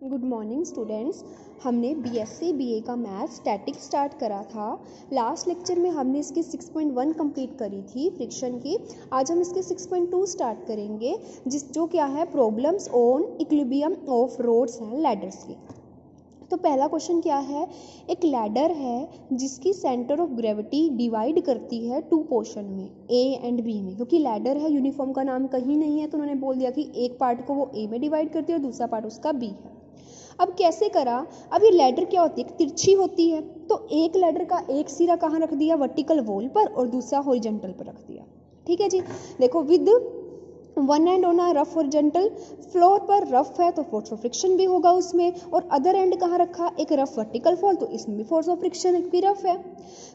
Good morning students. हमने BSc BA का math static start करा था। लास्ट लेक्चर में हमने इसकी 6.1 कंप्लीट करी थी फ्रिक्शन की। आज हम इसके 6.2 स्टार्ट करेंगे, जो क्या है problems on equilibrium of rods and ladders की। तो पहला क्वेश्चन क्या है, एक लैडर है जिसकी सेंटर ऑफ ग्रेविटी डिवाइड करती है टू पोर्शन में, ए एंड बी में। क्योंकि लैडर है, यूनिफॉर्म का नाम कहीं नहीं है, तो उन्होंने बोल दिया कि एक पार्ट को वो ए में डिवाइड करती है और दूसरा पार्ट उसका बी है। अब कैसे करा, अब ये लैडर क्या होती है, तिरछी होती है। तो एक लैडर का एक सिरा कहाँ रख दिया, वर्टिकल वॉल पर, और दूसरा हॉरिजॉन्टल पर रख दिया। ठीक है जी, देखो with one and on a rough horizontal, floor पर रफ है तो फोर्स ऑफ फ्रिक्शन भी होगा उसमें, और अदर एंड कहाँ रखा, एक रफ वर्टिकल फॉल, तो इसमें भी फोर्स ऑफ फ्रिक्शन भी रफ है।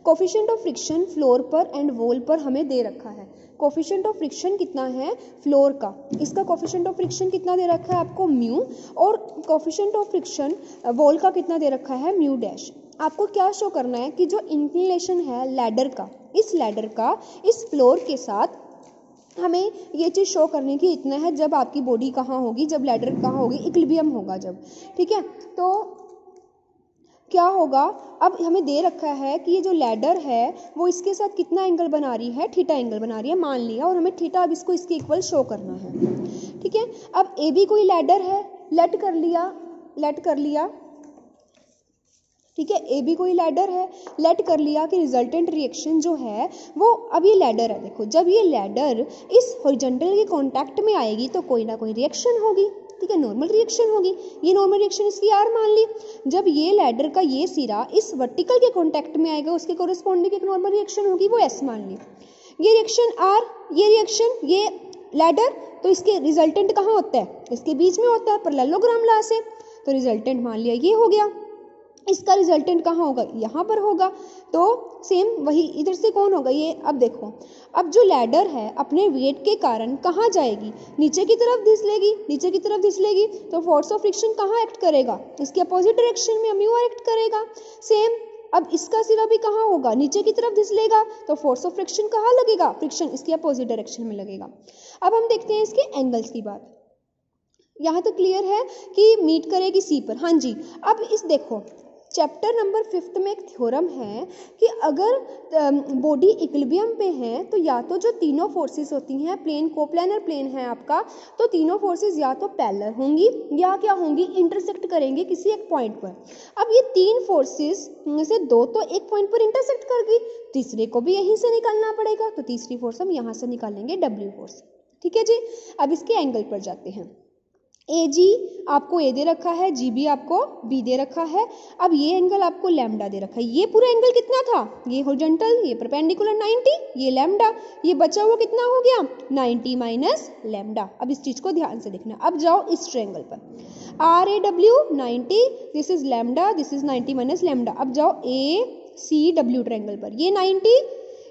कोफिशिएंट ऑफ फ्रिक्शन फ्लोर पर एंड वॉल पर हमें दे रखा है। कोफिशिएंट ऑफ फ्रिक्शन कितना है फ्लोर का, इसका कोफिशिएंट ऑफ फ्रिक्शन कितना दे रखा है आपको म्यू, और कोफिशिएंट ऑफ फ्रिक्शन वॉल का कितना दे रखा है म्यू डैश। आपको क्या शो करना है कि जो इंक्लिनेशन है लैडर का, इस लैडर का इस फ्लोर के साथ हमें ये चीज़ शो करने की इतना है, जब आपकी बॉडी कहाँ होगी, जब लैडर कहाँ होगी, इक्विलिब्रियम होगा जब। ठीक है, तो क्या होगा, अब हमें दे रखा है कि ये जो लैडर है वो इसके साथ कितना एंगल बना रही है, थीटा एंगल बना रही है मान लिया, और हमें थीटा अब इसको इसके इक्वल शो करना है। ठीक है, अब ए बी कोई लैडर है, लेट कर लिया। ठीक है, ए बी कोई लैडर है, लेट कर लिया कि रिजल्टेंट रिएक्शन जो है वो, अब ये लैडर है, देखो जब ये लैडर इस हॉरिजॉन्टल के कांटेक्ट में आएगी तो कोई ना कोई रिएक्शन होगी। ठीक है, नॉर्मल रिएक्शन होगी, ये नॉर्मल रिएक्शन इसकी आर मान ली। जब ये लैडर का ये सिरा इस वर्टिकल के कांटेक्ट में आएगा, उसके कोरिस्पोंडिंग एक नॉर्मल रिएक्शन होगी, वो एस मान ली। ये रिएक्शन आर, ये रिएक्शन, ये लैडर, तो इसके रिजल्टेंट कहाँ होता है, इसके बीच में होता है पैरेललोग्राम ला से, तो रिजल्टेंट मान लिया ये हो गया। इसका रिजल्टेंट कहाँ होगा, यहाँ पर होगा, तो सेम वही इधर से कौन होगा ये। अब देखो, अब जो लैडर है अपने वेट के कारण कहाँ जाएगी, नीचे की तरफ धिसलेगी, नीचे की तरफ धिसलेगी, तो फोर्स ऑफ फ्रिक्शन कहाँ एक्ट करेगा, इसके अपोजिट डायरेक्शन में म्यू एक्ट करेगा। सेम अब इसका सिरा भी कहाँ होगा, नीचे की तरफ धिसलेगा, तो फोर्स ऑफ फ्रिक्शन कहाँ लगेगा, फ्रिक्शन इसके अपोजिट डायरेक्शन में लगेगा। अब हम देखते हैं इसके एंगल्स की बात। यहाँ तो क्लियर है कि मीट करेगी सी पर। हाँ जी, अब इस देखो चैप्टर नंबर 5 में एक थ्योरम है कि अगर बॉडी इक्विलिब्रियम पे है तो या तो जो तीनों फोर्सेस होती हैं, प्लेन कोप्लानर प्लेन है आपका, तो तीनों फोर्सेस या तो पैरेलल होंगी या क्या होंगी, इंटरसेक्ट करेंगी किसी एक पॉइंट पर। अब ये तीन फोर्सेस में से दो तो एक पॉइंट पर इंटरसेक्ट करगी, तीसरे को भी यहीं से निकालना पड़ेगा, तो तीसरी फोर्स हम यहाँ से निकालेंगे डब्ल्यू फोर्स। ठीक है जी, अब इसके एंगल पर जाते हैं। ए जी आपको ए दे रखा है, जी बी आपको बी दे रखा है। अब ये एंगल आपको लैम्डा दे रखा है। ये पूरा एंगल कितना था, ये हॉरिजॉन्टल, ये परपेंडिकुलर 90, ये लैम्डा, ये बचा हुआ कितना हो गया 90 माइनस लैम्डा। अब इस चीज को ध्यान से देखना। अब जाओ इस ट्रायंगल पर, R A W 90, this is lambda, this is 90 minus lambda. अब जाओ ए सी डब्ल्यू ट्रायंगल पर, ये 90,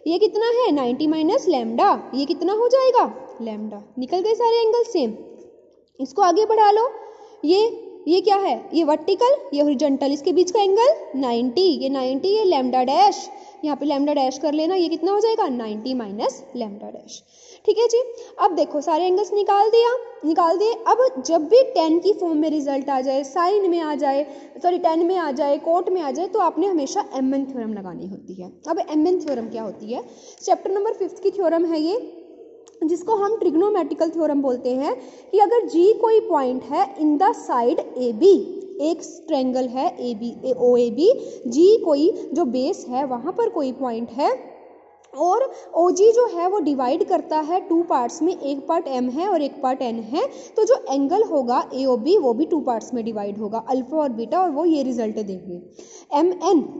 ये कितना है 90 माइनस लैम्डा, ये कितना हो जाएगा लैम्डा। निकल गए सारे एंगल सेम। इसको आगे बढ़ा लो, ये क्या है, ये वर्टिकल, ये हॉरिजॉन्टल, इसके बीच का एंगल 90, ये 90, ये लैम्डा डैश, यहाँ पे लैम्डा डैश कर लेना, ये कितना हो जाएगा 90 माइनस लैम्डा डैश। ठीक है जी, अब देखो सारे एंगल्स निकाल दिए। अब जब भी tan की फॉर्म में रिजल्ट आ जाए, साइन में आ जाए, सॉरी tan में आ जाए, कोट में आ जाए, तो आपने हमेशा एमएन थ्योरम लगानी होती है। अब एमएन थ्योरम क्या होती है, चैप्टर नंबर 5 की थ्योरम है ये, जिसको हम ट्रिग्नोमेट्रिकल थ्योरम बोलते हैं, कि अगर G कोई पॉइंट है in the side A B, एक ट्रायंगल है A B O A B, G कोई जो बेस है वहां पर कोई पॉइंट है, और OG जो है वो डिवाइड करता है टू पार्ट्स में, एक पार्ट M है और एक पार्ट N है, तो जो एंगल होगा AOB वो भी टू पार्ट्स में डिवाइड होगा, अल्फा और बीटा, और वो ये रिजल्ट देंगे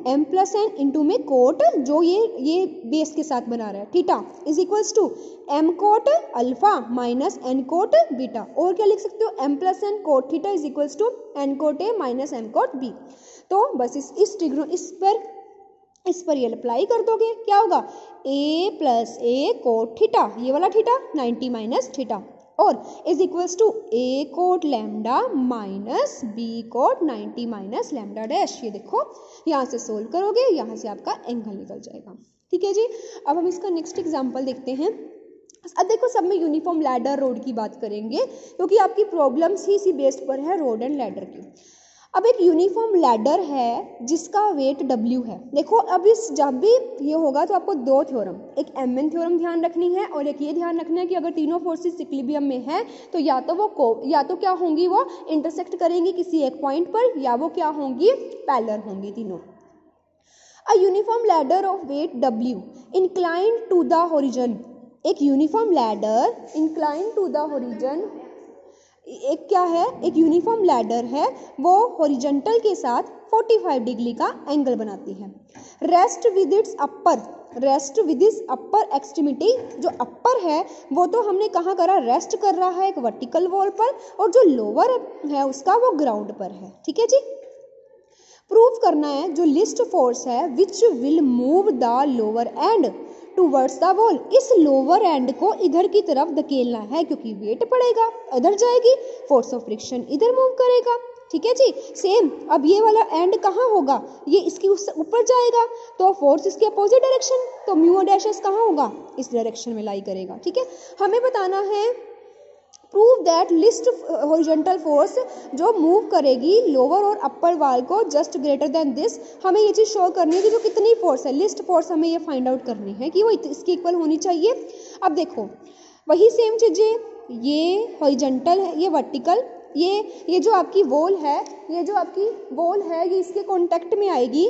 M प्लस N इंटू में कोट, जो ये बेस के साथ बना रहा है, theta is equals to M cot alpha minus N cot beta, और क्या लिख सकते हो M plus N cot theta is equals to N cot A minus M cot B। तो बस इस पर ये अप्लाई कर दोगे, क्या होगा A plus A cot theta, ये वाला थीटा 90 माइनस थीटा, और is equals to A cot lambda minus B cot 90 minus lambda dash. ये देखो यहाँ से सोल्व करोगे, यहाँ से आपका एंगल निकल जाएगा। ठीक है जी, अब हम इसका नेक्स्ट एग्जाम्पल देखते हैं। अब देखो सब में यूनिफॉर्म लैडर रोड की बात करेंगे क्योंकि आपकी प्रॉब्लम्स ही इसी बेस्ड पर है, रोड एंड लैडर की। अब एक यूनिफॉर्म लैडर है जिसका वेट W है। देखो अब इस जब भी ये होगा तो आपको दो थ्योरम, एक MN थ्योरम ध्यान रखनी है और एक ये ध्यान रखना है कि अगर तीनों फोर्सेस इक्विलिब्रियम में है तो या तो क्या होंगी, वो इंटरसेक्ट करेंगी किसी एक पॉइंट पर, या वो क्या होंगी, पैरेलल होंगी तीनों। A uniform ladder of weight W inclined to the horizon, एक uniform ladder inclined to the horizon, एक क्या है, एक यूनिफॉर्म लैडर है, वो हॉरिजॉन्टल के साथ 45 डिग्री का एंगल बनाती है। Rest with its upper extremity, जो अपर है वो तो हमने कहाँ करा, रेस्ट कर रहा है एक वर्टिकल वॉल पर, और जो लोअर है उसका वो ग्राउंड पर है। ठीक है जी, प्रूव करना है जो लिस्ट फोर्स है which will move the lower and towards the wall, इस लोअर एंड को इधर की तरफ धकेलना है क्योंकि वेट पड़ेगा, इधर जाएगी, फोर्स ऑफ फ्रिक्शन इधर मूव करेगा। ठीक है जी, सेम अब ये वाला एंड कहाँ होगा, ये इसकी उससे ऊपर जाएगा तो फोर्स इसके अपोजिट डायरेक्शन, तो म्यू डैश एस कहाँ होगा, इस डायरेक्शन में लाई करेगा। ठीक है, हमें बताना है prove that list horizontal force जो मूव करेगी लोअर और अपर वाल को जस्ट ग्रेटर देन दिस, हमें ये चीज शो करनी है कि जो कितनी फोर्स है, लिस्ट फोर्स हमें ये फाइंड आउट करनी है कि वो इसकी इक्वल होनी चाहिए। अब देखो वही सेम चीजें, ये हॉरिजॉन्टल है, ये वर्टिकल, ये जो आपकी वॉल है, ये इसके कांटेक्ट में आएगी।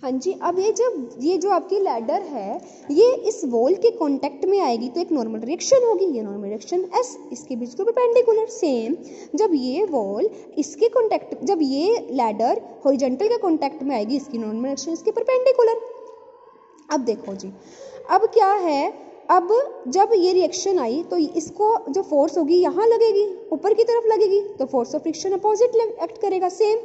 हाँ जी, अब ये जो आपकी लैडर है ये इस वॉल के कांटेक्ट में आएगी तो एक नॉर्मल रिएक्शन होगी, ये नॉर्मल रिएक्शन S, इसके बीच को परपेंडिकुलर। सेम जब ये वॉल इसके कांटेक्ट, जब ये लैडर हॉरिजॉन्टल के कांटेक्ट में आएगी, इसकी नॉर्मल रिएक्शन इसके परपेंडिकुलर। अब देखो जी, अब क्या है, अब जब ये रिएक्शन आई तो इसको जो फोर्स होगी यहाँ लगेगी, ऊपर की तरफ लगेगी, तो force of friction opposite act करेगा। सेम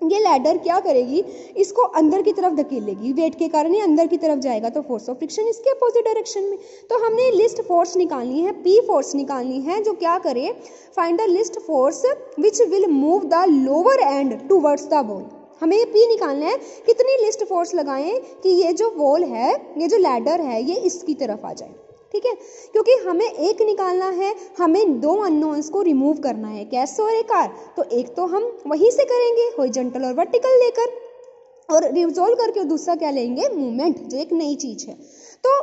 ये लैडर क्या करेगी, इसको अंदर की तरफ धकेलेगी, वेट के कारण ये अंदर की तरफ जाएगा तो फोर्स ऑफ फ्रिक्शन इसके अपोजिट डायरेक्शन में। तो हमने लिस्ट फोर्स निकालनी है, P फोर्स निकालनी है, जो क्या करे, find the list force which will move the lower and towards the wall. हमें ये P निकालना है, कितनी लिस्ट फोर्स लगाएं कि ये जो वॉल है, ये जो लैडर है, ये इसकी तरफ आ जाए। ठीक है, क्योंकि हमें एक निकालना है, हमें दो अननोन्स को रिमूव करना है, एस और एक आर, तो एक तो हम वहीं से करेंगे हॉरिजॉन्टल और वर्टिकल लेकर, और रिजोल्व करके, और दूसरा क्या लेंगे, मूवमेंट, जो एक नई चीज है। तो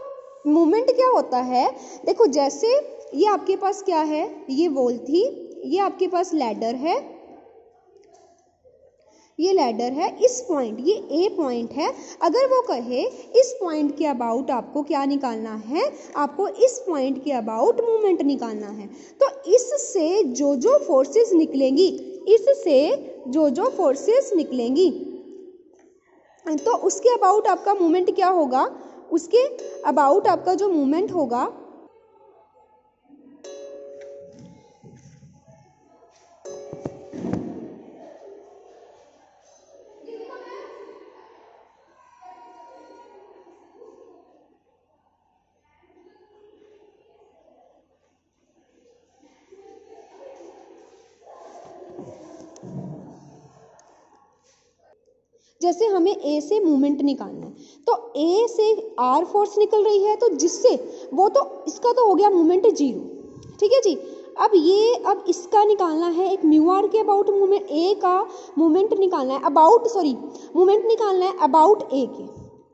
मूवमेंट क्या होता है, देखो जैसे ये आपके पास क्या है, ये वॉल थी, ये आपके पास लैडर है, ये लैडर है, इस पॉइंट, ये ए पॉइंट है, अगर वो कहे इस पॉइंट के अबाउट आपको क्या निकालना है, आपको इस पॉइंट के अबाउट मूवमेंट निकालना है, तो इससे जो जो फोर्सेस निकलेंगी, तो उसके अबाउट आपका मूवमेंट क्या होगा, उसके अबाउट आपका जो मूवमेंट होगा, जैसे हमें ए से मूवमेंट निकालना है, तो ए से आर फोर्स निकल रही है, तो जिससे वो तो इसका तो हो गया मूवमेंट 0। ठीक है जी, अब इसका निकालना है एक म्यू आर के अबाउट मूवमेंट, ए का मूवमेंट निकालना है, मूवमेंट निकालना है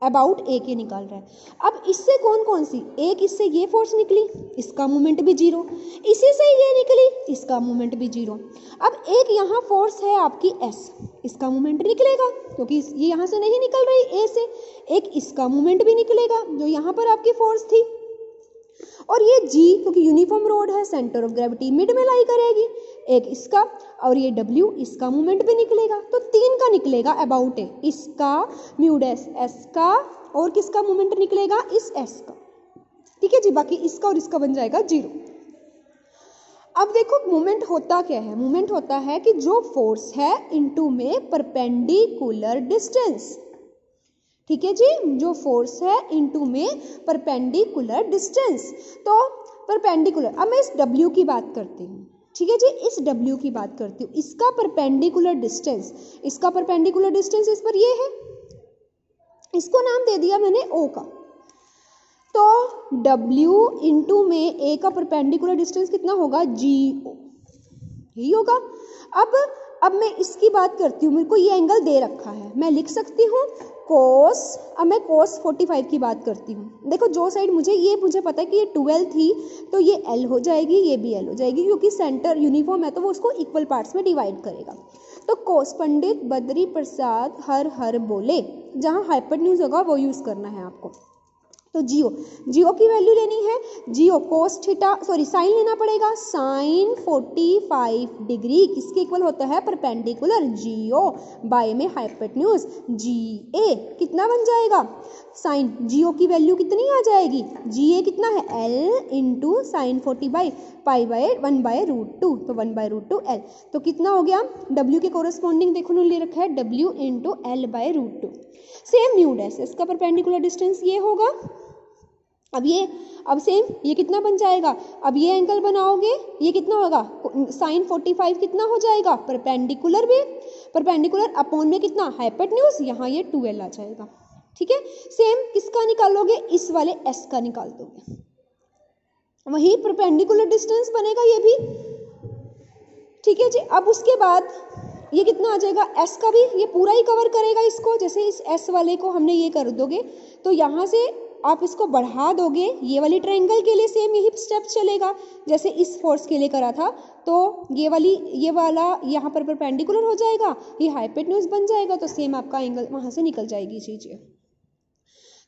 अबाउट ए के निकाल रहा है। अब इससे कौन सी, एक इससे ये फोर्स निकली, इसका मूवमेंट भी 0, इसी से ये निकली, इसका मूवमेंट भी 0। अब एक यहाँ फोर्स है आपकी S, इसका मूवमेंट निकलेगा क्योंकि ये यहाँ से नहीं निकल रही ए से, एक इसका मूवमेंट भी निकलेगा जो यहाँ पर आपकी फोर्स थी, और ये G क्योंकि यूनिफॉर्म रोड है, सेंटर ऑफ ग्रेविटी मिड में लाई करेगी, एक इसका, और ये W, इसका मूवमेंट भी निकलेगा, तो 3 का निकलेगा अबाउट ए, इसका म्यू डैश S का, और किसका मूवमेंट निकलेगा, इस S का। ठीक है जी, बाकी इसका और इसका बन जाएगा 0। अब देखो मूवमेंट होता क्या है, मूवमेंट होता है कि जो फोर्स है इनटू में परपेंडिकुलर डिस्टेंस। ठीक है जी, जो फोर्स है इनटू में परपेंडिकुलर डिस्टेंस, तो परपेंडिकुलर, अब मैं इस W की बात करती हूँ। ठीक है जी, इस W की बात करती हूँ, इसका परपेंडिकुलर डिस्टेंस, इस पर ये है, इसको नाम दे दिया मैंने O का। तो W इंटू में ए का परपेंडिकुलर डिस्टेंस कितना होगा, GO, यही होगा। अब मैं इसकी बात करती हूँ, मेरे को ये एंगल दे रखा है, मैं लिख सकती हूँ कोस, अब मैं कोस 45 की बात करती हूँ। देखो जो साइड मुझे पता है कि ये 12 थी, तो ये L हो जाएगी, ये भी L हो जाएगी, क्योंकि सेंटर यूनिफॉर्म है तो वो उसको इक्वल पार्ट्स में डिवाइड करेगा। तो कोस पंडित बद्री प्रसाद हर हर बोले, जहाँ हाइपोटेन्यूज होगा वो यूज करना है आपको। तो जीओ की वैल्यू लेनी है, जीओ कोस थीटा, सॉरी साइन लेना पड़ेगा, साइन 45 डिग्री किसके इक्वल होता है, परपेंडिकुलर जीओ बाय में हाइपोटेन्यूज जीए, कितना बन जाएगा, साइन जीओ की वैल्यू कितनी आ जाएगी, जीए कितना है, L into sine 40 by pi by 1/√2, तो 1/√2 L, तो कितना हो गया, W के कोरस्पॉन्डिंग देखो उन्होंने ले रखा है W into L/√2। Same mu dash, इसका परपेंडिकुलर डिस्टेंस ये होगा। अब सेम ये कितना बन जाएगा, अब ये एंगल बनाओगे, ये कितना होगा, साइन 45 कितना हो जाएगा, परपेंडिकुलर में, परपेंडिकुलर अपॉन में कितना, हाइपोटेन्यूज, यहाँ ये 2L आ जाएगा। ठीक है, सेम किसका निकालोगे, इस वाले S का निकाल दोगे, वही परपेंडिकुलर डिस्टेंस बनेगा ये भी। ठीक है जी, अब उसके बाद ये कितना आ जाएगा, S का भी ये पूरा ही कवर करेगा इसको, जैसे इस S वाले को हमने ये कर दोगे तो यहाँ से आप इसको बढ़ा दोगे, ये वाली ट्रायंगल के लिए सेम यही स्टेप चलेगा जैसे इस फोर्स के लिए करा था, तो ये वाला यहाँ पर परपेंडिकुलर हो जाएगा, ये हाइपोटेन्यूज बन जाएगा, तो सेम आपका एंगल वहाँ से निकल जाएगी चीज़ें।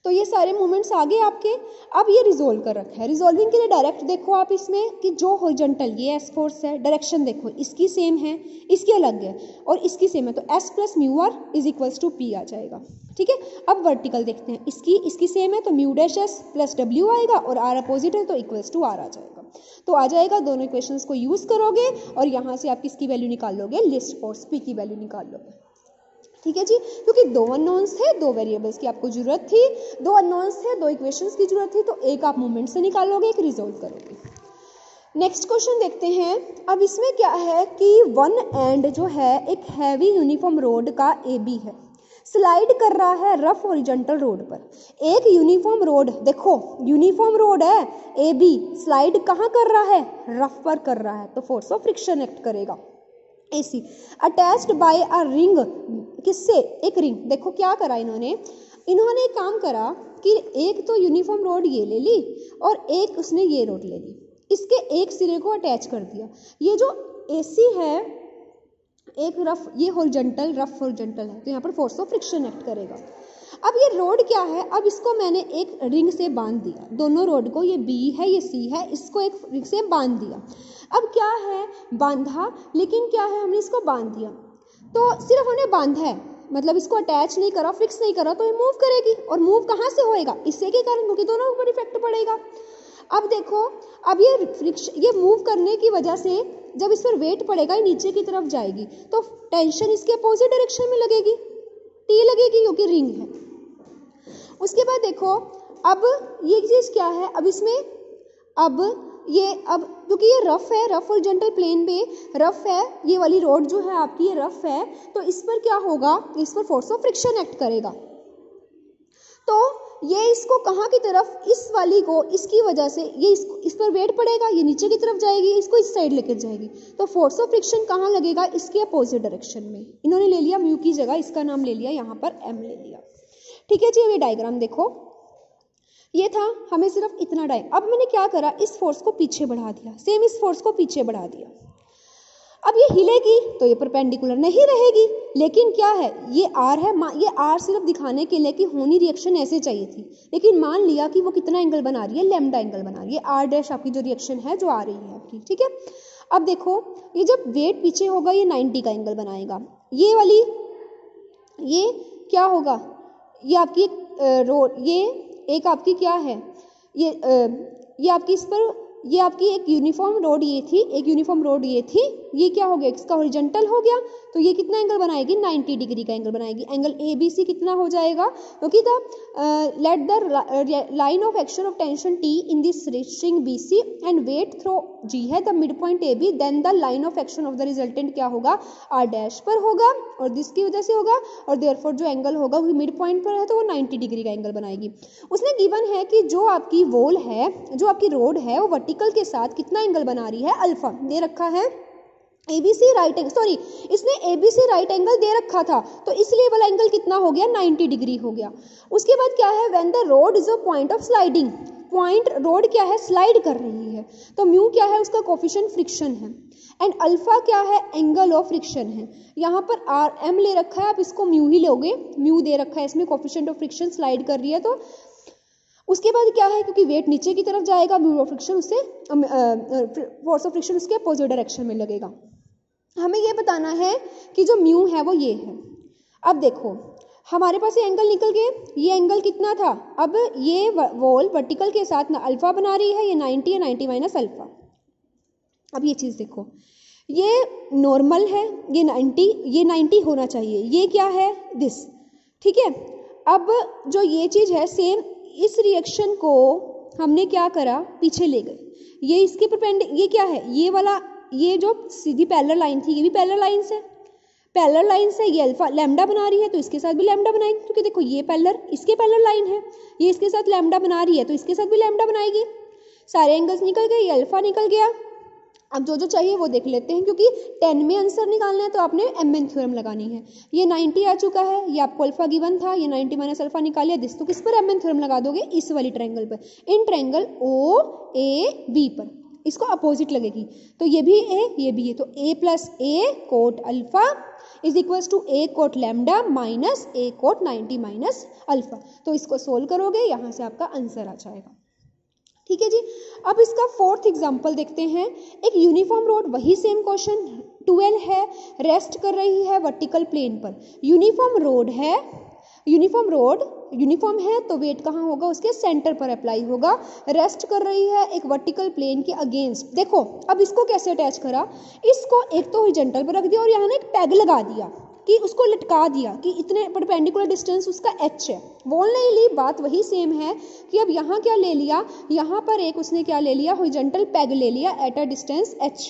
तो ये सारे मूवमेंट्स आगे आपके। अब ये रिजोल्व कर रखा है, रिजोल्विंग के लिए डायरेक्ट देखो आप इसमें कि जो हॉरिजॉन्टल ये एस फोर्स है, डायरेक्शन देखो इसकी सेम है, इसकी अलग है और इसकी सेम है, तो S plus mu R is equals to P आ जाएगा। ठीक है, अब वर्टिकल देखते हैं, इसकी सेम है तो mu dash S plus W आएगा और आर अपोजिट है तो इक्वल्स टू आर आ जाएगा। तो आ जाएगा, दोनों इक्वेशंस को यूज करोगे और यहाँ से आप किसकी वैल्यू निकाल लोगे, लिस्ट फोर्स पी की वैल्यू निकाल लोगे। ठीक है जी, क्योंकि दो अननोन्स थे, दो वेरिएबल्स की आपको जरूरत थी, दो अननोन्स थे, दो इक्वेशंस की जरूरत थी, तो एक आप मूवमेंट से निकालोगे, एक रिजोल्व करोगे। नेक्स्ट क्वेश्चन देखते हैं। अब इसमें क्या है कि वन एंड जो है एक हैवी यूनिफॉर्म रोड का AB है, स्लाइड कर रहा है रफ हॉरिजॉन्टल रोड पर। एक यूनिफॉर्म रोड, देखो यूनिफॉर्म रोड है AB, स्लाइड कहाँ कर रहा है, रफ पर कर रहा है, तो फोर्स ऑफ फ्रिक्शन एक्ट करेगा। AC attached bye a ring, किससे, एक रिंग। देखो क्या करा इन्होंने एक काम करा कि एक तो यूनिफॉर्म रोड ये ले ली और एक उसने ये रोड ले ली, इसके एक सिरे को अटैच कर दिया। ये जो AC है एक रफ, ये हॉरिजॉन्टल, रफ हॉरिजॉन्टल है, तो यहाँ पर फोर्स ऑफ फ्रिक्शन एक्ट करेगा। अब ये रोड क्या है, अब इसको मैंने एक रिंग से बांध दिया, दोनों रोड को, ये B है ये C है, इसको एक रिंग से बांध दिया। अब क्या है, बांधा, लेकिन क्या है, हमने इसको बांध दिया तो सिर्फ हमने बांधा है, मतलब इसको अटैच नहीं करा, फिक्स नहीं करा, तो ये मूव करेगी, और मूव कहाँ से होएगा, इससे के कारण, क्योंकि दोनों ऊपर इफेक्ट पड़ेगा। अब देखो, अब ये मूव करने की वजह से जब इस पर वेट पड़ेगा, ये नीचे की तरफ जाएगी, तो टेंशन इसके अपोजिट डायरेक्शन में लगेगी, T लगेगी, क्योंकि रिंग है। उसके बाद देखो, अब ये चीज क्या है, अब इसमें अब क्योंकि ये रफ है, रफ हॉरिजॉन्टल प्लेन पे रफ है, ये वाली रोड जो है आपकी ये रफ है, तो इस पर क्या होगा, इस पर फोर्स ऑफ फ्रिक्शन एक्ट करेगा। तो ये इसको कहाँ की तरफ, इस वाली को, इसकी वजह से ये इस पर वेट पड़ेगा, ये नीचे की तरफ जाएगी, इसको इस साइड लेकर जाएगी, तो फोर्स ऑफ फ्रिक्शन कहाँ लगेगा, इसके अपोजिट डायरेक्शन में। इन्होंने ले लिया म्यू की जगह, इसका नाम ले लिया यहाँ पर M ले लिया। ठीक है जी, अब ये डायग्राम देखो, ये था, हमें सिर्फ इतना अब मैंने क्या करा, इस फोर्स को पीछे बढ़ा दिया, सेम इस फोर्स को पीछे बढ़ा दिया। अब ये हिलेगी तो ये परपेंडिकुलर नहीं रहेगी, लेकिन क्या है, ये R है, ये R सिर्फ दिखाने के लिए कि होनी रिएक्शन ऐसे चाहिए थी, लेकिन मान लिया कि वो कितना एंगल बना रही है, लैम्डा एंगल बना रही है, R डैश आपकी जो रिएक्शन है जो आ रही है आपकी। ठीक है, अब देखो, ये जब वेट पीछे होगा ये 90 का एंगल बनाएगा, ये वाली, ये क्या होगा, ये आपकी रोड, ये एक आपकी क्या है, ये आपकी इस पर, ये आपकी एक यूनिफॉर्म रोड ये थी, एक यूनिफॉर्म रोड ये थी, ये क्या हो गया, इसका हॉरिजॉन्टल हो गया, तो ये कितना एंगल बनाएगी, 90 डिग्री का एंगल बनाएगी। एंगल ABC कितना हो जाएगा, क्योंकि the let the line of action of tension T in this string BC and weight through G है the mid point AB, then the line of action of the resultant क्या होगा, R dash पर होगा और this की वजह से होगा, और देयरफॉर जो एंगल होगा वो मिड पॉइंट पर है तो वो 90 डिग्री का एंगल बनाएगी। उसने गिवन है कि जो आपकी वॉल है, जो आपकी रोड है, वो वर्टिकल के साथ कितना एंगल बना रही है, अल्फा दे रखा है। ABC राइट एंगल, सॉरी इसने ABC राइट एंगल दे रखा था, तो इसलिए वाला एंगल कितना हो गया, 90 डिग्री हो गया। उसके बाद क्या है, when the road is a point of sliding, point road क्या है, स्लाइड कर रही है, तो म्यू क्या है, उसका कोफिशिएंट फ्रिक्शन है, एंड अल्फा क्या है, एंगल ऑफ फ्रिक्शन है। यहाँ पर RM ले रखा है, आप इसको म्यू ही लोगे, म्यू दे रखा है इसमें, कोफिशिएंट ऑफ फ्रिक्शन स्लाइड कर रही है। तो उसके बाद क्या है, क्योंकि वेट नीचे की तरफ जाएगा, म्यू ऑफ फ्रिक्शन उससे फोर्स ऑफ फ्रिक्शन उसके अपोजिट डायरेक्शन में लगेगा। हमें ये बताना है कि जो म्यू है वो ये है। अब देखो हमारे पास ये एंगल निकल गए, ये एंगल कितना था, अब ये वॉल वर्टिकल के साथ ना अल्फा बना रही है, ये 90 है, 90 माइनस अल्फा। अब ये चीज़ देखो, ये नॉर्मल है, ये 90 होना चाहिए, ये क्या है, दिस, ठीक है। अब जो ये चीज़ है सेम, इस रिएक्शन को हमने क्या करा, पीछे ले गए, ये इसके परपेंडिकुलर, ये क्या है, ये वाला, ये जो सीधी पैरेलल लाइन थी, ये भी पैरेलल लाइन से, पैरेलल लाइन से ये अल्फा लैम्डा बना रही है तो इसके साथ भी लैम्डा बनाएगी, क्योंकि देखो ये पैरेलल, इसके पैरेलल लाइन है, ये इसके साथ लैम्डा बना रही है तो इसके साथ भी लैम्डा बनाएगी। सारे एंगल्स निकल गए, ये अल्फा निकल गया। अब जो जो चाहिए वो देख लेते हैं, क्योंकि 10 में आंसर निकालना है तो आपने MN थ्योरम लगानी है। ये 90 आ चुका है, ये आपको अल्फा गिवन था, ये 90 माइनस अल्फा निकालिए, दिस तो किस पर MN थ्योरम लगा दोगे, इस वाली ट्रायंगल पर, इन ट्रायंगल OAB पर, इसको अपोजिट लगेगी, तो ये भी A ये भी A, तो A plus A cot alpha is equals to A cot lambda minus A cot 90 minus alpha. तो इसको सोल्व करोगे, यहाँ से आपका आंसर आ जाएगा, ठीक है जी। अब इसका फोर्थ एग्जाम्पल देखते हैं। एक यूनिफॉर्म रोड, वही सेम क्वेश्चन, 12 है, रेस्ट कर रही है वर्टिकल प्लेन पर। यूनिफॉर्म रोड है, यूनिफॉर्म रोड यूनिफॉर्म है तो वेट कहाँ होगा, उसके सेंटर पर अप्लाई होगा। रेस्ट कर रही है एक वर्टिकल प्लेन के अगेंस्ट। देखो अब इसको कैसे अटैच करा, इसको एक तो हॉरिजॉन्टल पर रख दिया और यहाँ ना एक पैग लगा दिया कि उसको लटका दिया कि इतने परपेंडिकुलर डिस्टेंस उसका H है। वॉल नहीं ली, बात वही सेम है कि अब यहाँ क्या ले लिया, यहाँ पर एक उसने क्या ले लिया, हॉरिजॉन्टल पैग ले लिया at a distance H,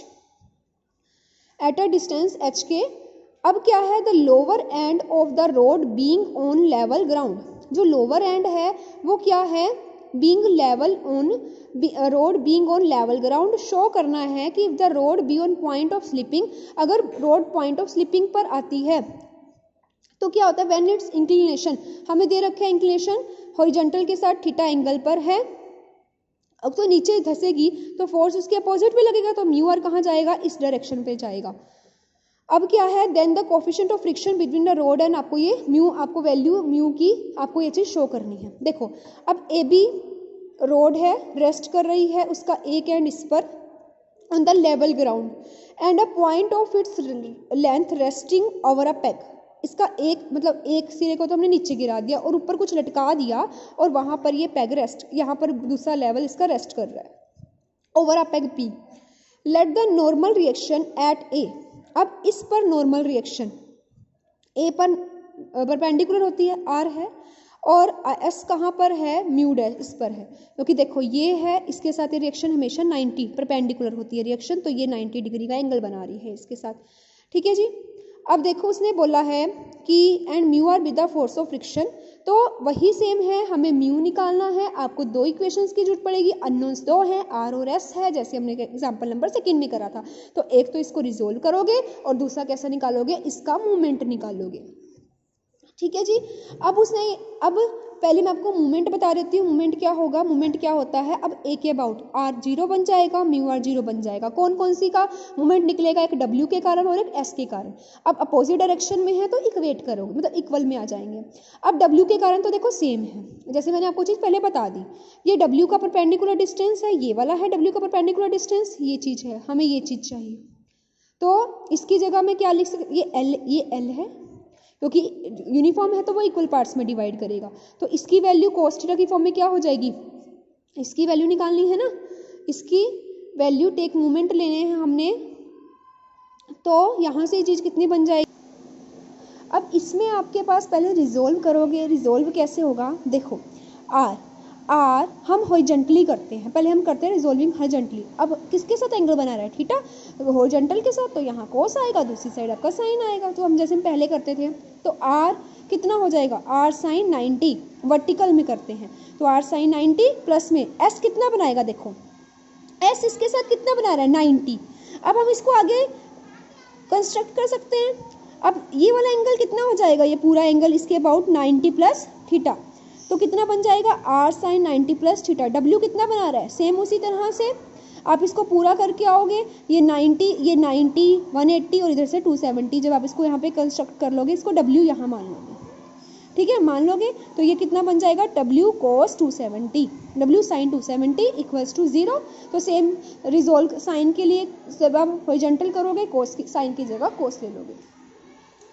at a distance H के। अब क्या है, the lower end of the rod being on level ground, जो लोअर एंड है वो क्या है, being level on, rod being on level ground, show करना है कि if the rod be on point of slipping, अगर रोड पॉइंट ऑफ स्लिपिंग पर आती है तो क्या होता है, व्हेन इट्स इंक्लिनेशन, हमें दे रखे है इंक्लिनेशन हॉरिजॉन्टल के साथ थीटा एंगल पर है, अब तो नीचे धसेगी तो फोर्स उसके अपोजिट में लगेगा, तो म्यू आर कहाँ जाएगा, इस डायरेक्शन पे जाएगा। अब क्या है, then the coefficient of friction between the rod and, आपको ये म्यू, आपको वैल्यू म्यू की आपको ये चीज़ शो करनी है। देखो अब AB रोड है, रेस्ट कर रही है, उसका एक एंड इस पर on the level ground and a point of its length resting over a peg, इसका एक मतलब एक सिरे को तो हमने नीचे गिरा दिया और ऊपर कुछ लटका दिया और वहाँ पर ये पेग रेस्ट, यहाँ पर दूसरा लेवल इसका रेस्ट कर रहा है over a peg P। Let the normal reaction eight A, अब इस पर नॉर्मल रिएक्शन A पर परपेंडिकुलर होती है, R है, और S कहाँ पर है, म्यू डैश इस पर है, क्योंकि देखो ये है, इसके साथ ये रिएक्शन हमेशा 90 परपेंडिकुलर होती है रिएक्शन, तो ये 90 डिग्री का एंगल बना रही है इसके साथ, ठीक है जी। अब देखो उसने बोला है कि and mu R with the force of friction, तो वही सेम है, हमें म्यू निकालना है। आपको दो इक्वेशंस की जरूरत पड़ेगी, अननोन्स दो हैं, R और S है, जैसे हमने एग्जांपल नंबर 2 में करा था। तो एक तो इसको रिजोल्व करोगे और दूसरा कैसा निकालोगे, इसका मूवमेंट निकालोगे, ठीक है जी। अब पहले मैं आपको मूवमेंट बता देती हूँ, मूवमेंट क्या होगा, मूवमेंट क्या होता है, अब A के अबाउट R 0 बन जाएगा, म्यू R 0 बन जाएगा। कौन कौन सी का मूवमेंट निकलेगा, एक W के कारण और एक S के कारण। अब अपोजिट डायरेक्शन में है तो इक्वेट करोगे, मतलब इक्वल में आ जाएंगे। अब W के कारण तो देखो सेम है, जैसे मैंने आपको चीज़ पहले बता दी, ये W का परपेंडिकुलर डिस्टेंस है, ये वाला है W का परपेंडिकुलर डिस्टेंस, ये चीज़ है, हमें ये चीज़ चाहिए। तो इसकी जगह में क्या लिख सकते, ये L है, क्योंकि यूनिफॉर्म है तो वो इक्वल पार्ट्स में डिवाइड करेगा, तो इसकी वैल्यू cos थीटा की फॉर्म में क्या हो जाएगी, इसकी वैल्यू निकालनी है ना, इसकी वैल्यू टेक मोमेंट लेने हैं हमने तो यहाँ से ये चीज़ कितनी बन जाएगी। अब इसमें आपके पास पहले रिजोल्व करोगे, रिजोल्व कैसे होगा, देखो आर हम हॉरिजॉन्टली करते हैं, पहले हम करते हैं रिजोल्विंग हॉरिजॉन्टली। अब किसके साथ एंगल बना रहा है, थीटा, हॉरिजॉन्टल के साथ, तो यहाँ कोस आएगा, दूसरी साइड आपका साइन आएगा, तो हम जैसे हम पहले करते थे। तो आर कितना हो जाएगा, आर साइन 90, वर्टिकल में करते हैं तो आर साइन 90 प्लस में एस कितना बनाएगा, देखो एस इसके साथ कितना बना रहा है 90। अब हम इसको आगे कंस्ट्रक्ट कर सकते हैं। अब ये वाला एंगल कितना हो जाएगा, ये पूरा एंगल इसके अबाउट 90 प्लस थीटा, तो कितना बन जाएगा R sine 90 plus theta. W कितना बना रहा है, सेम उसी तरह से आप इसको पूरा करके आओगे, ये 90 ये 90 180 और इधर से 270, जब आप इसको यहाँ पे कंस्ट्रक्ट कर लोगे, इसको डब्ल्यू यहाँ मान लोगे, ठीक है, मान लोगे, तो ये कितना बन जाएगा W cos 270, W sine 270 equals to 0। तो सेम रिजोल्व साइन के लिए जब आप हॉरिजॉन्टल करोगे, कोस की साइन की जगह कोस ले लोगे।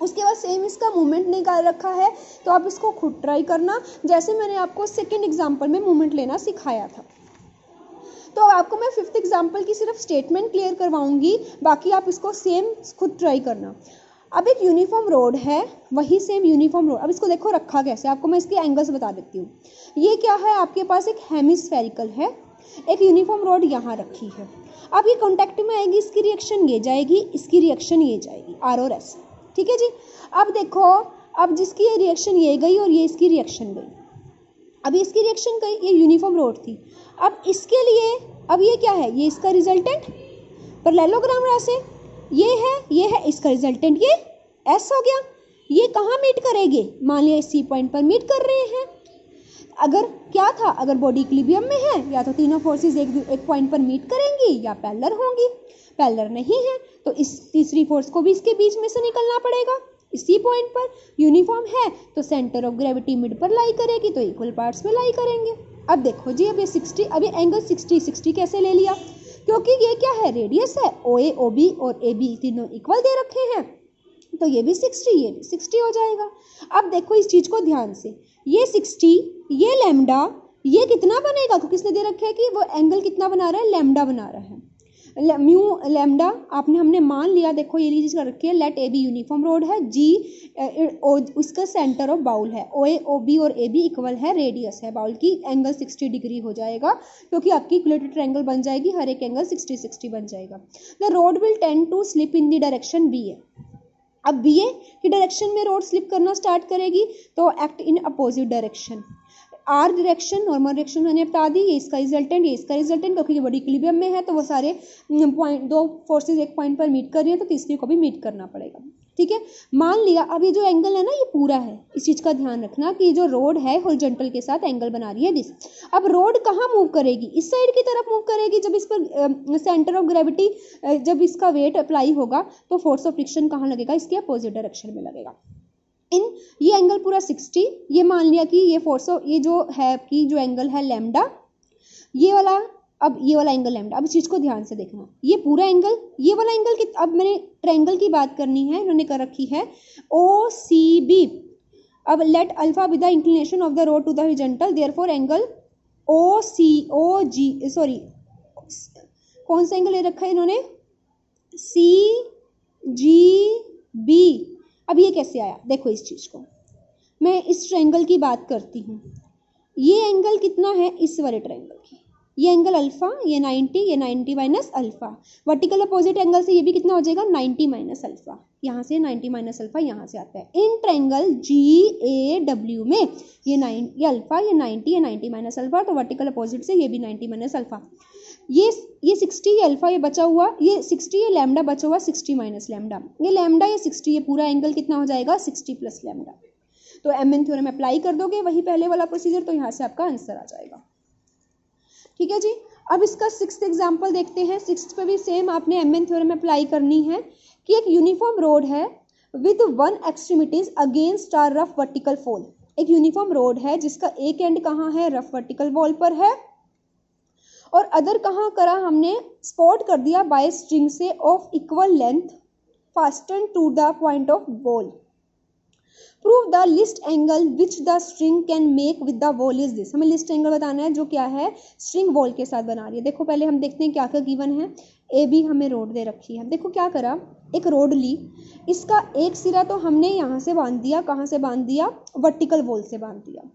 उसके बाद सेम इसका मूवमेंट निकाल रखा है, तो आप इसको खुद ट्राई करना, जैसे मैंने आपको सेकंड एग्जांपल में मूवमेंट लेना सिखाया था। तो आपको मैं फिफ्थ एग्जांपल की सिर्फ स्टेटमेंट क्लियर करवाऊंगी, बाकी आप इसको सेम खुद ट्राई करना। अब एक यूनिफॉर्म रोड है, वही सेम यूनिफॉर्म रोड, अब इसको देखो रखा कैसे, आपको मैं इसके एंगल्स बता देती हूँ। ये क्या है, आपके पास एक हेमिस्फेरिकल है, एक यूनिफॉर्म रोड यहाँ रखी है। अब ये कॉन्टैक्ट में आएगी, इसकी रिएक्शन ये जाएगी, इसकी रिएक्शन ये जाएगी, आर और एस, ठीक है जी। अब देखो, अब जिसकी ये रिएक्शन ये गई और ये इसकी रिएक्शन गई, अब इसकी रिएक्शन गई, ये यूनिफॉर्म रोड थी। अब इसके लिए अब ये क्या है, ये इसका रिजल्टेंट पैरेललोग्राम से, ये है इसका रिजल्टेंट, ये एस हो गया। ये कहाँ मीट करेंगे, मान लिया इसी पॉइंट पर मीट कर रहे हैं। अगर क्या था, अगर बॉडी इक्विलिब्रियम में है, या तो तीनों फोर्सेस एक पॉइंट पर मीट करेंगी या पैरेलल होंगी। पैरेलल नहीं है तो इस तीसरी फोर्स को भी इसके बीच में से निकलना पड़ेगा। इसी पॉइंट पर यूनिफॉर्म है तो सेंटर ऑफ ग्रेविटी मिड पर लाई करेगी, तो इक्वल पार्ट्स में लाई करेंगे। अब देखो जी, अब ये 60, अब ये एंगल 60 कैसे ले लिया, क्योंकि ये क्या है, रेडियस है, ओ ए ओ बी और ए बी तीनों इक्वल दे रखे हैं, तो ये भी 60 ये भी 60 हो जाएगा। अब देखो इस चीज़ को ध्यान से, ये 60 ये लैम्डा, ये कितना बनेगा, क्योंकि इसने दे रखा है कि वो एंगल कितना बना रहा है, लैम्डा बना रहा है, म्यू लैम्डा हमने मान लिया। देखो ये चीज़ कर रखी है, let A B uniform rod है, जी उसका सेंटर ऑफ बाउल है, ओ ए ओ बी और ए बी इक्वल है, रेडियस है बाउल की, एंगल 60 डिग्री हो जाएगा, क्योंकि आपकी इक्वलेटेड ट्रायंगल बन जाएगी, हर एक एंगल 60 बन जाएगा। The rod will tend to slip in the direction B A. अब बी ए की डायरेक्शन में रोड स्लिप करना स्टार्ट करेगी, तो act in opposite direction. R direction normal direction मैंने बता दी, ये इसका रिजल्टेंट, ये इसका रिजल्टेंट, क्योंकि ये बॉडी इक्विलिब्रियम में है तो वो सारे पॉइंट, दो फोर्सेस एक पॉइंट पर मीट कर रही है, तो तीसरी को भी मीट करना पड़ेगा, ठीक है। मान लिया अब ये जो एंगल है ना, ये पूरा है, इस चीज़ का ध्यान रखना कि जो रोड है हॉरिजॉन्टल के साथ एंगल बना रही है दिस। अब रोड कहाँ मूव करेगी, इस साइड की तरफ मूव करेगी। जब इस पर सेंटर ऑफ ग्रेविटी, जब इसका वेट अप्लाई होगा तो फोर्स ऑफ फ्रिक्शन कहाँ लगेगा, इसके अपोजिट डायरेक्शन में लगेगा। ये एंगल पूरा 60, ये मान लिया कि ये फोर्स ऑफ, ये जो है कि जो एंगल है लैम्डा, ये वाला, अब ये वाला एंगल लैम्डा। अब इस चीज़ को ध्यान से देखना, ये पूरा एंगल, ये वाला एंगल की, अब मैंने ट्रायंगल की बात करनी है, इन्होंने कर रखी है ओ सी बी। अब let alpha with the inclination of the rod to the horizontal, therefore angle O C O G, sorry कौन सा एंगल ले रखा है इन्होंने, सी जी बी। अब ये कैसे आया, देखो इस चीज़ को मैं इस ट्रायंगल की बात करती हूँ, ये एंगल कितना है इस वाले ट्रायंगल की, ये एंगल अल्फा, ये 90 minus alpha, vertical opposite angle से ये भी कितना हो जाएगा 90 माइनस अल्फा, यहाँ से 90 माइनस अल्फा यहाँ से आता है। In triangle ji A W में ये अल्फा, ये 90 माइनस अल्फा, तो वर्टिकल अपोजिट से ये भी 90 माइनस अल्फा, ये 60, ये अल्फा, ये बचा हुआ, ये 60, ये लैम्डा बचा हुआ 60 माइनस लैम्डा, ये लैम्डा, ये 60, ये पूरा एंगल कितना हो जाएगा 60 प्लस लैम्डा। तो एम एन थ्योरम अप्लाई कर दोगे, वही पहले वाला प्रोसीजर, तो यहाँ से आपका आंसर आ जाएगा, ठीक है जी। अब इसका 6th एग्जाम्पल देखते हैं। 6th पे भी सेम आपने एम एन थ्योरम अप्लाई करनी है कि एक यूनिफॉर्म रोड है with one extremities against are rough vertical fall. एक यूनिफॉर्म रोड है जिसका एक एंड कहाँ है, रफ वर्टिकल वॉल पर है, और अदर कहाँ करा हमने, स्पॉट कर दिया बाय स्ट्रिंग से of equal length fasten to the point of wall. Prove the least angle which the string can make with the wall is this. हमें लिस्ट एंगल बताना है जो क्या है स्ट्रिंग वॉल के साथ बना रही है। देखो पहले हम देखते हैं क्या क्या गिवन है। ए बी हमें रोड दे रखी है। देखो क्या करा, एक रोड ली, इसका एक सिरा तो हमने यहाँ से बांध दिया, कहाँ से बांध दिया, वर्टिकल वॉल से बांध दिया,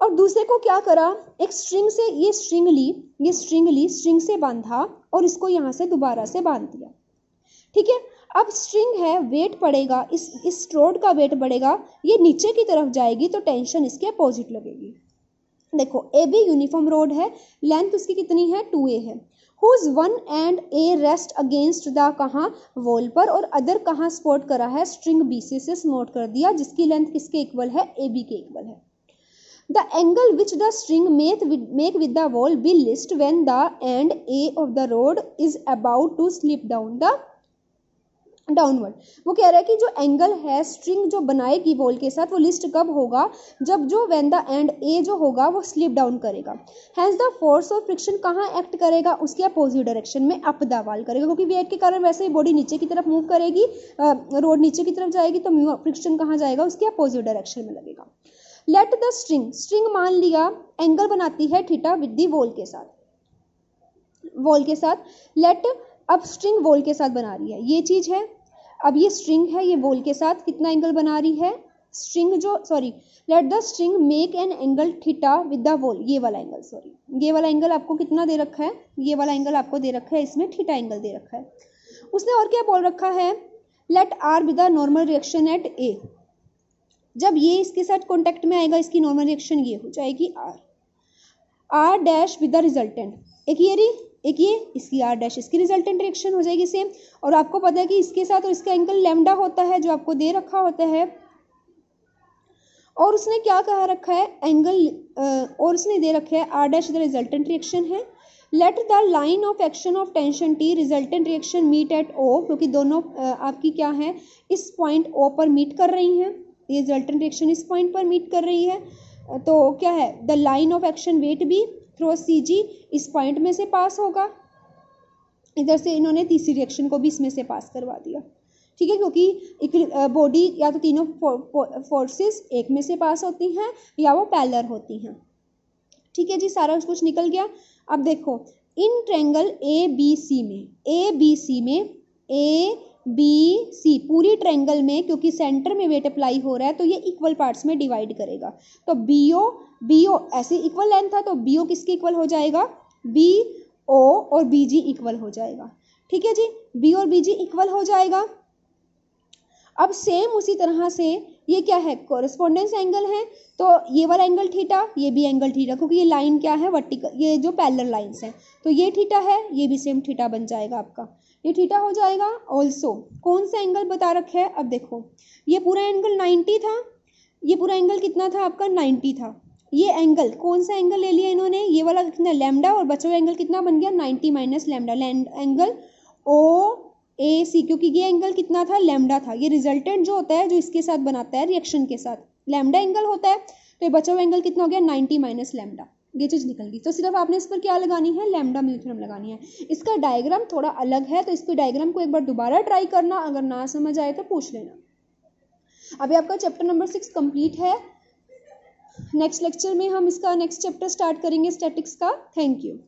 और दूसरे को क्या करा, एक स्ट्रिंग से ये स्ट्रिंग ली, स्ट्रिंग से बांधा और इसको यहाँ से दोबारा से बांध दिया। ठीक है, अब स्ट्रिंग है, वेट पड़ेगा, इस रोड का वेट बढ़ेगा, ये नीचे की तरफ जाएगी तो टेंशन इसके अपोजिट लगेगी। देखो ए बी यूनिफॉर्म रोड है, लेंथ उसकी कितनी है 2a है, whose one end A rest against the कहाँ वॉल पर और अदर कहाँ सपोर्ट करा है स्ट्रिंग बी से नोट कर दिया, जिसकी लेंथ किसके इक्वल है, ए बी के इक्वल है। The angle which the string make with the wall will list when the end A of the road is about to slip down the downward। वो कह रहा है कि जो एंगल है स्ट्रिंग जो बनाएगी वॉल के साथ वो लिस्ट कब होगा, जब जो when the end A जो होगा वो स्लिप डाउन करेगा। Hence the force of friction कहाँ एक्ट करेगा, उसके अपोजिट डायरेक्शन में अप द वॉल करेगा, क्योंकि वेट के कारण वैसे ही बॉडी नीचे की तरफ मूव करेगी, रोड नीचे की तरफ जाएगी तो फ्रिक्शन कहाँ जाएगा, उसके अपोजिट डायरेक्शन में लगेगा। लेट द स्ट्रिंग मान लिया एंगल बनाती है थीटा विद दी वॉल के साथ, लेट अब स्ट्रिंग वॉल के साथ बना रही है, ये चीज है, अब ये स्ट्रिंग है, ये वॉल के साथ कितना एंगल बना रही है, let the string make an angle theta with the wall, ये वाला एंगल आपको कितना दे रखा है, ये वाला एंगल आपको दे रखा है, इसमें थीटा एंगल दे रखा है। उसने और क्या बोल रखा है, let R with the normal reaction at A, जब ये इसके साथ कांटेक्ट में आएगा इसकी नॉर्मल रिएक्शन ये हो जाएगी R dash with the resultant, एक ये इसकी आर डैश इसकी रिजल्टेंट रिएक्शन हो जाएगी सेम। और आपको पता है कि इसके साथ और इसका एंगल लैम्डा होता है जो आपको दे रखा होता है, और उसने क्या कहा रखा है एंगल, और उसने दे रखा है R dash the resultant reaction है। Let the line of action of tension T resultant reaction meet at O, क्योंकि दोनों आपकी क्या है इस पॉइंट ओ पर मीट कर रही हैं, ये रिजल्टेंट रिएक्शन इस पॉइंट पर मीट कर रही है, तो क्या है the line of action weight be through C G इस पॉइंट में से पास होगा। इधर से इन्होंने तीसरी रिएक्शन को भी इसमें से पास करवा दिया। ठीक है, क्योंकि बॉडी या तो तीनों फोर्सेस एक में से पास होती हैं या वो पैरेलल होती हैं। ठीक है जी, सारा कुछ निकल गया। अब देखो in triangle A B C में ए बी सी पूरी ट्रायंगल में, क्योंकि सेंटर में वेट अप्लाई हो रहा है तो ये इक्वल पार्ट्स में डिवाइड करेगा, तो बीओ ऐसे इक्वल लेंथ था तो बीओ किसके इक्वल हो जाएगा, बीओ और बीजी इक्वल हो जाएगा। ठीक है जी, बी और बीजी इक्वल हो जाएगा। अब सेम उसी तरह से ये क्या है कोरेस्पोंडेंस एंगल है, तो ये वाला एंगल थीटा, ये भी एंगल थीटा, क्योंकि ये लाइन क्या है वर्टिकल, ये जो पैरेलल लाइंस हैं, तो ये थीटा है, ये भी सेम थीटा बन जाएगा आपका, ये थीटा हो जाएगा। ऑल्सो कौन सा एंगल बता रखा है, अब देखो ये पूरा एंगल 90 था, ये पूरा एंगल कितना था आपका 90 था, ये एंगल कौन सा एंगल ले लिया इन्होंने, ये वाला कितना लैम्डा, और बचा हुआ एंगल कितना बन गया 90 माइनस लैम्डा, एंगल ओ ए सी, क्योंकि ये एंगल कितना था लैम्डा था, ये रिजल्टेंट जो होता है जो इसके साथ बनाता है रिएक्शन के साथ लैम्डा एंगल होता है, तो ये बचा हुआ एंगल कितना हो गया 90 माइनस लैम्डा, ये चीज निकल गई। तो सिर्फ आपने इस पर क्या लगानी है, लैम्डा म्यू थ्योरम लगानी है। इसका डायग्राम थोड़ा अलग है, तो इसको डायग्राम को एक बार दोबारा ट्राई करना, अगर ना समझ आए तो पूछ लेना। अभी आपका चैप्टर नंबर 6 कंप्लीट है, नेक्स्ट लेक्चर में हम इसका नेक्स्ट चैप्टर स्टार्ट करेंगे स्टैटिक्स का। Thank you.